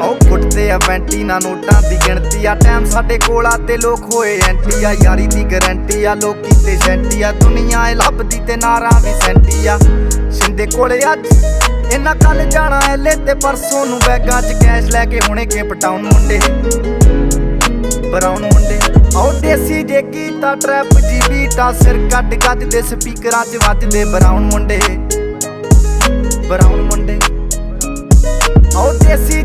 ਆਓ ਫੁੱਟਦੇ ਆ ਵੈਂਟੀ ਨਾ ਨੋਟਾਂ ਦੀ ਗਿਣਤੀ ਆ। ਟਾਈਮ ਸਾਡੇ ਕੋਲ ਆ ਤੇ ਲੋਕ ਹੋਏ ਐਂਟੀ ਆ। ਯਾਰੀ ਦੀ ਗਰੰਟੀ ਆ, ਲੋਕੀ ਤੇ ਸੈਂਟੀ ਆ। ਦੁਨੀਆ ਏ ਲੱਭਦੀ ਤੇ ਨਾਰਾਂ ਵੀ ਸੈਂਟੀ ਆ। ਸ਼ਿੰਦੇ ਕੋਲੇ ਅੱਜ ਇਹਨਾਂ ਕੱਲ ਜਾਣਾ ਐਲੇ ਤੇ ਪਰਸੋਂ ਨੂੰ ਬੈਗਾਂ 'ਚ ਕੈਸ਼ ਲੈ ਕੇ ਹੁਣੇ ਕੇ ਪਟਾਉਣ ਮੁੰਡੇ ਬਰਾਉਨ ਮੁੰਡੇ। ਆਓ ਦੇਸੀ ਜੇ ਕੀਤਾ ਟਰੈਪ ਜੀ ਬੀਟਾਂ ਸਿਰ ਕੱਟ ਗੱਜਦੇ ਸਪੀਕਰਾਂ 'ਚ ਵੱਜਦੇ ਬਰਾਉਨ ਮੁੰਡੇ ਬਰਾਉਨ ਮੁੰਡੇ। ਆਓ ਦੇਸੀ